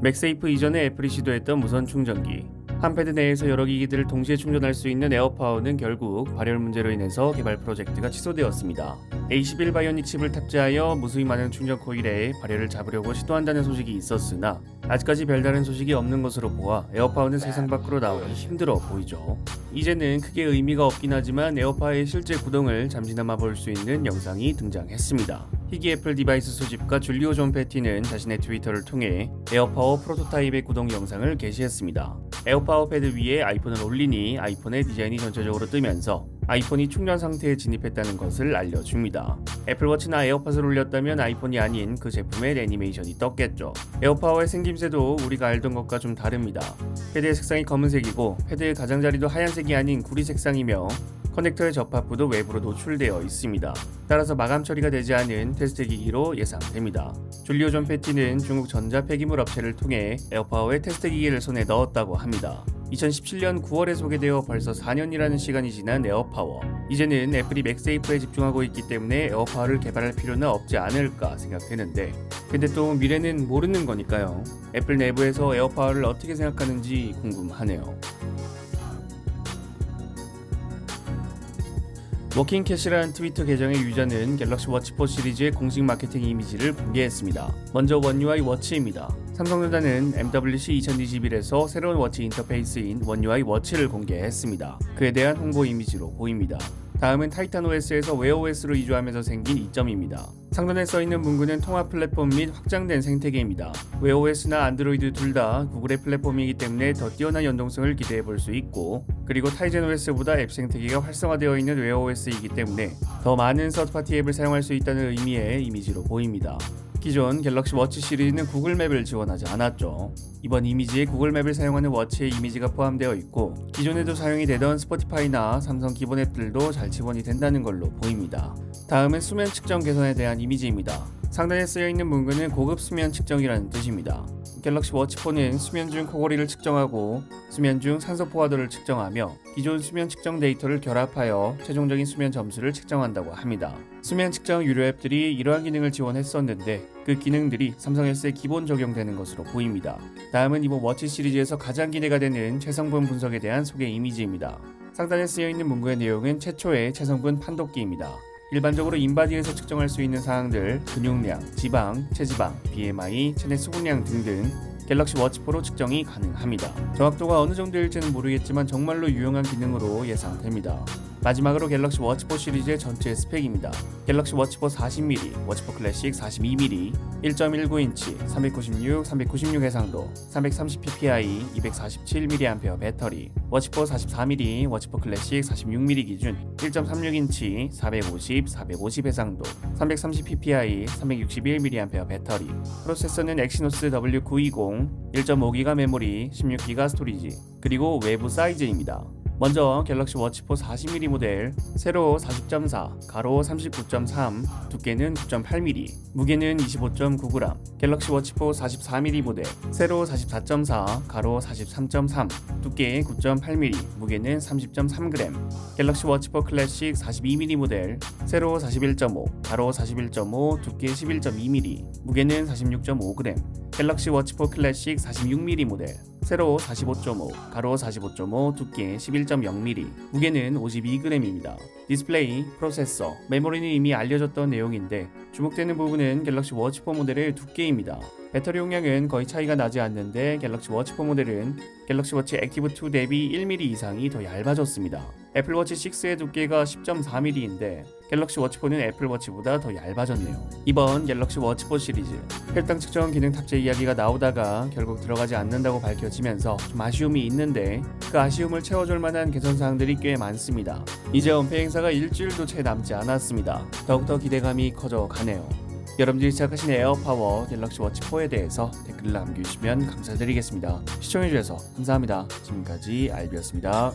맥세이프 이전에 애플이 시도했던 무선 충전기. 한 패드 내에서 여러 기기들을 동시에 충전할 수 있는 에어파워는 결국 발열 문제로 인해서 개발 프로젝트가 취소되었습니다. A11 바이오닉 칩을 탑재하여 무수히 많은 충전 코일에 발열을 잡으려고 시도한다는 소식이 있었으나 아직까지 별다른 소식이 없는 것으로 보아 에어파워는 세상 밖으로 나오기 힘들어 보이죠. 이제는 크게 의미가 없긴 하지만 에어파워의 실제 구동을 잠시나마 볼 수 있는 영상이 등장했습니다. 희귀 애플 디바이스 소집가 줄리오 존 패티는 자신의 트위터를 통해 에어파워 프로토타입의 구동 영상을 게시했습니다. 에어파워 패드 위에 아이폰을 올리니 아이폰의 디자인이 전체적으로 뜨면서 아이폰이 충전 상태에 진입했다는 것을 알려줍니다. 애플워치나 에어팟을 올렸다면 아이폰이 아닌 그 제품의 애니메이션이 떴겠죠. 에어파워의 생김새도 우리가 알던 것과 좀 다릅니다. 패드의 색상이 검은색이고 패드의 가장자리도 하얀색이 아닌 구리 색상이며 커넥터의 접합부도 외부로 노출되어 있습니다. 따라서 마감 처리가 되지 않은 테스트 기기로 예상됩니다. 줄리오 존 패티는 중국 전자 폐기물 업체를 통해 에어파워의 테스트 기기를 손에 넣었다고 합니다. 2017년 9월에 소개되어 벌써 4년이라는 시간이 지난 에어파워. 이제는 애플이 맥세이프에 집중하고 있기 때문에 에어파워를 개발할 필요는 없지 않을까 생각되는데, 근데 또 미래는 모르는 거니까요. 애플 내부에서 에어파워를 어떻게 생각하는지 궁금하네요. 워킹캣이라는 트위터 계정의 유저는 갤럭시 워치 4 시리즈의 공식 마케팅 이미지를 공개했습니다. 먼저 원 UI 워치입니다. 삼성전자는 MWC 2021에서 새로운 워치 인터페이스인 원 UI 워치를 공개했습니다. 그에 대한 홍보 이미지로 보입니다. 다음은 타이탄 OS에서 웨어 OS로 이주하면서 생긴 이점입니다. 상단에 써있는 문구는 통합 플랫폼 및 확장된 생태계입니다. 웨어 OS나 안드로이드 둘 다 구글의 플랫폼이기 때문에 더 뛰어난 연동성을 기대해 볼 수 있고, 그리고 타이젠 OS보다 앱 생태계가 활성화되어 있는 웨어 OS이기 때문에 더 많은 서드파티 앱을 사용할 수 있다는 의미의 이미지로 보입니다. 기존 갤럭시 워치 시리즈는 구글 맵을 지원하지 않았죠. 이번 이미지에 구글 맵을 사용하는 워치의 이미지가 포함되어 있고, 기존에도 사용이 되던 스포티파이나 삼성 기본 앱들도 잘 지원이 된다는 걸로 보입니다. 다음은 수면 측정 개선에 대한 이미지입니다. 상단에 쓰여있는 문구는 고급 수면 측정이라는 뜻입니다. 갤럭시 워치 4는 수면 중 코골이를 측정하고 수면 중 산소 포화도를 측정하며 기존 수면 측정 데이터를 결합하여 최종적인 수면 점수를 측정한다고 합니다. 수면 측정 유료 앱들이 이러한 기능을 지원했었는데 그 기능들이 삼성S에 기본 적용되는 것으로 보입니다. 다음은 이번 워치 시리즈에서 가장 기대가 되는 체성분 분석에 대한 소개 이미지입니다. 상단에 쓰여있는 문구의 내용은 최초의 체성분 판독기입니다. 일반적으로 인바디에서 측정할 수 있는 사항들, 근육량, 지방, 체지방, BMI, 체내 수분량 등등 갤럭시 워치 4로 측정이 가능합니다. 정확도가 어느 정도일지는 모르겠지만 정말로 유용한 기능으로 예상됩니다. 마지막으로 갤럭시 워치 4 시리즈의 전체 스펙입니다. 갤럭시 워치 4 40mm, 워치 4 클래식 42mm, 1.19인치, 396 해상도, 330ppi, 247mAh 배터리, 워치 4 44mm, 워치 4 클래식 46mm 기준, 1.36인치, 450 해상도, 330ppi, 361mAh 배터리, 프로세서는 엑시노스 W920, 1.5GB 메모리, 16GB 스토리지, 그리고 외부 사이즈입니다. 먼저 갤럭시 워치 4 40mm 모델, 세로 40.4, 가로 39.3, 두께는 9.8mm, 무게는 25.9g. 갤럭시 워치 4 44mm 모델, 세로 44.4, 가로 43.3, 두께 9.8mm, 무게는 30.3g. 갤럭시 워치 4 클래식 42mm 모델, 세로 41.5, 가로 41.5, 두께 11.2mm, 무게는 46.5g. 갤럭시 워치 4 클래식 46mm 모델, 세로 45.5, 가로 45.5, 두께 11.0mm, 무게는 52g입니다. 디스플레이, 프로세서, 메모리는 이미 알려졌던 내용인데 주목되는 부분은 갤럭시 워치 4 모델의 두께입니다. 배터리 용량은 거의 차이가 나지 않는데 갤럭시 워치 4 모델은 갤럭시 워치 액티브 2 대비 1mm 이상이 더 얇아졌습니다. 애플 워치 6의 두께가 10.4mm인데 갤럭시 워치 4는 애플 워치보다 더 얇아졌네요. 이번 갤럭시 워치 4 시리즈 혈당 측정 기능 탑재 이야기가 나오다가 결국 들어가지 않는다고 밝혀지면서 좀 아쉬움이 있는데 그 아쉬움을 채워줄 만한 개선 사항들이 꽤 많습니다. 이제 은폐 행사가 일주일도 채 남지 않았습니다. 더욱더 기대감이 커져가네요. 여러분들이 시작하신 에어파워 갤럭시 워치 4에 대해서 댓글을 남겨주시면 감사드리겠습니다. 시청해주셔서 감사합니다. 지금까지 알비였습니다.